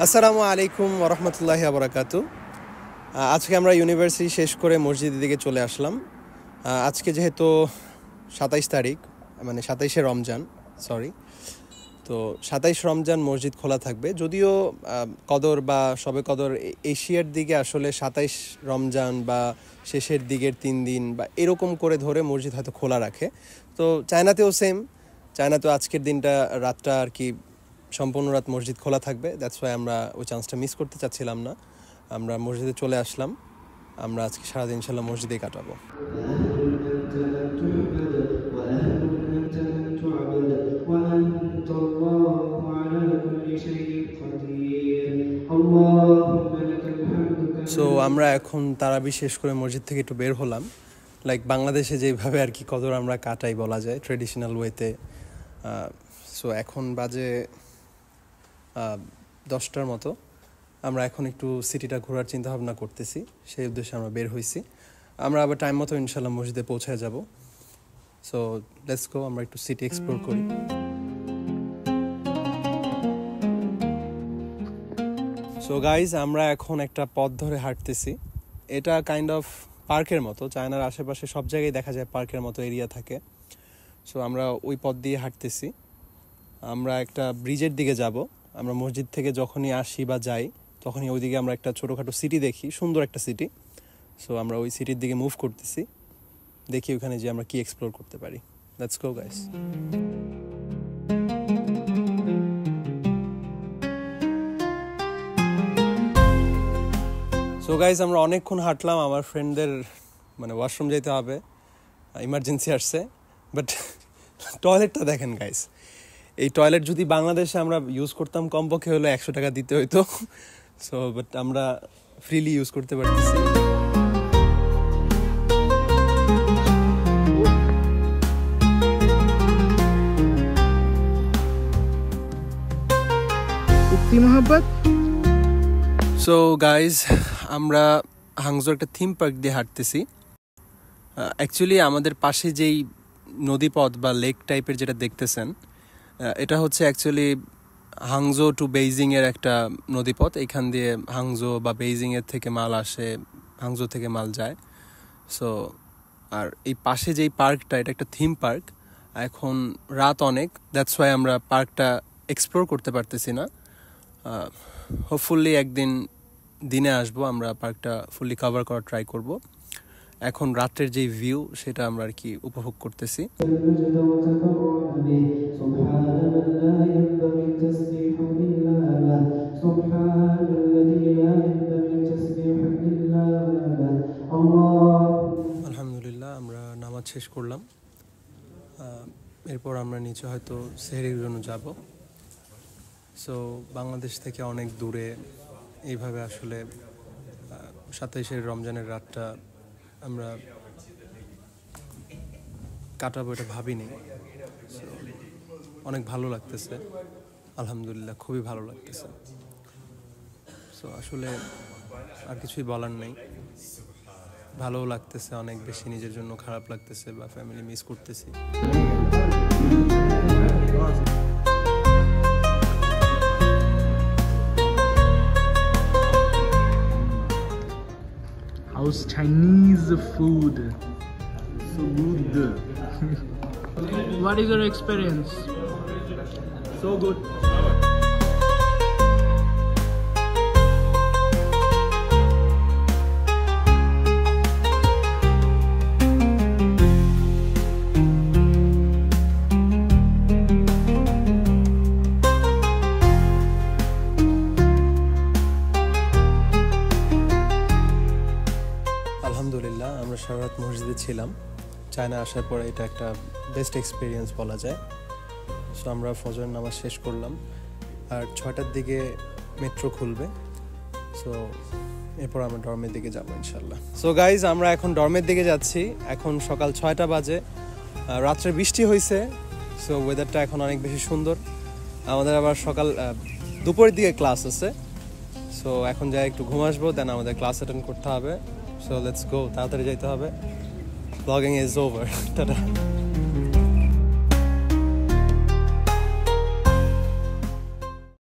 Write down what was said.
আসসালামু আলাইকুম ওয়া রাহমাতুল্লাহি ওয়া বারাকাতুহু। আজকে আমরা ইউনিভার্সিটি শেষ করে মসজিদের দিকে চলে আসলাম। আজকে যেহেতু ২৭ তারিখ, মানে ২৭শে রমজান, তো ২৭ রমজান মসজিদ খোলা থাকবে। যদিও কদর বা শবে কদর এশিয়ার দিকে আসলে ২৭ রমজান বা শেষের দিকের ৩ দিন বা এরকম করে ধরে মসজিদ হয়তো খোলা রাখে। তো চায়নাতেও সেম, চায়নাতেও আজকের দিনটা রাতটা আর কি সম্পূর্ণ রাত মসজিদ খোলা থাকবে। দ্যাটস ওয়াই আমরা ওই চান্সটা মিস করতে চাচ্ছিলাম না। আমরা মসজিদে চলে আসলাম। আমরা আজকে সারাদিন ইনশাল্লাহ মসজিদেই কাটাবো। সো আমরা এখন তারাবি শেষ করে মসজিদ থেকে একটু বের হলাম। লাইক বাংলাদেশে যেভাবে আর কি কদর আমরা কাটাই বলা যায় ট্রেডিশনাল ওয়েতে। সো এখন বাজে 10টার মতো। আমরা এখন একটু সিটিটা ঘোরার চিন্তা ভাবনা করতেছি, সেই উদ্দেশ্যে আমরা বের হয়েছি। আমরা আবার টাইম মতো ইনশাল্লাহ মসজিদে পৌঁছায় যাব। সো লেটস গো, আমরা একটু সিটি এক্সপ্লোর করি। সো গাইজ, আমরা এখন একটা পথ ধরে হাঁটতেছি। এটা কাইন্ড অফ পার্কের মতো। চায়নার আশেপাশে সব জায়গায় দেখা যায় পার্কের মতো এরিয়া থাকে। সো আমরা ওই পথ দিয়ে হাঁটতেছি। আমরা একটা ব্রিজের দিকে যাব। আমরা মসজিদ থেকে যখনই আসি বা যাই তখনই ওইদিকে আমরা একটা ছোটোখাটো সিটি দেখি, সুন্দর একটা সিটি। সো আমরা ওই সিটির দিকে মুভ করতেছি, দেখি ওখানে যে আমরা কি এক্সপ্লোর করতে পারি। Let's go guys. So guys, আমরা অনেকক্ষণ হাঁটলাম। আমার ফ্রেন্ডদের মানে ওয়াশরুম যেতে হবে, ইমার্জেন্সি আসছে। বাট টয়লেটটা দেখেন গাইস, এই টয়লেট যদি বাংলাদেশে আমরা ইউজ করতাম কমপক্ষে হলো 100 টাকা দিতে হইতো। সো বাট আমরা ফ্রিলি ইউজ করতে পারতেছি। সো গাইজ, আমরা হাংজোর একটা থিম পার্ক দিয়ে হাঁটতেছি। অ্যাকচুয়ালি আমাদের পাশে যেই নদীপথ বা লেক টাইপের যেটা দেখতেছেন, এটা হচ্ছে অ্যাকচুয়ালি হাংজো টু বেইজিংয়ের একটা নদীপথ। এখান দিয়ে হাংজো বা বেইজিংয়ের থেকে মাল আসে, হাংজো থেকে মাল যায়। সো আর এই পাশে যেই পার্কটা, এটা একটা থিম পার্ক। এখন রাত অনেক, দ্যাটস ওয়াই আমরা পার্কটা এক্সপ্লোর করতে পারতেছি না। হোপফুলি একদিন দিনে আসবো, আমরা পার্কটা ফুললি কভার করার ট্রাই করব। এখন রাতের যে ভিউ সেটা আমরা আর কি উপভোগ করতেছি। আলহামদুলিল্লাহ, আমরা নামাজ শেষ করলাম। এরপর আমরা নিচে হয়তো সেহরির জন্য যাব। সো বাংলাদেশ থেকে অনেক দূরে এইভাবে আসলে ২৭শে রমজানের রাতটা আমরা কাটাবো এটা ভাবিনি। সো অনেক ভালো লাগতেছে, আলহামদুলিল্লাহ, খুবই ভালো লাগতেছে। সো আসলে আর কিছুই বলার নেই। ভালোও লাগতেছে অনেক বেশি, নিজের জন্য খারাপ লাগতেছে বা ফ্যামিলি মিস করতেছি। How's Chinese food? So good. What is your experience? So good. আলহামদুলিল্লাহ, আমরা সারা রাত মসজিদে ছিলাম। চায়না আসার পরে এটা একটা বেস্ট এক্সপিরিয়েন্স বলা যায়। সো আমরা ফজর নামাজ শেষ করলাম, আর 6টার দিকে মেট্রো খুলবে। সো এরপর আমরা ডর্মের দিকে যাবো ইনশাল্লাহ। সো গাইজ, আমরা এখন ডর্মের দিকে যাচ্ছি। এখন সকাল 6টা বাজে। রাত্রে বৃষ্টি হয়েছে, সো ওয়েদারটা এখন অনেক বেশি সুন্দর। আমাদের আবার দুপুরের দিকে ক্লাস আছে। সো এখন যাই একটু ঘুম আসবো, দেন আমাদের ক্লাস অ্যাটেন্ড করতে হবে। So let's go, তাড়াতাড়ি যাইতে হবে। Vlogging is over. Ta-da.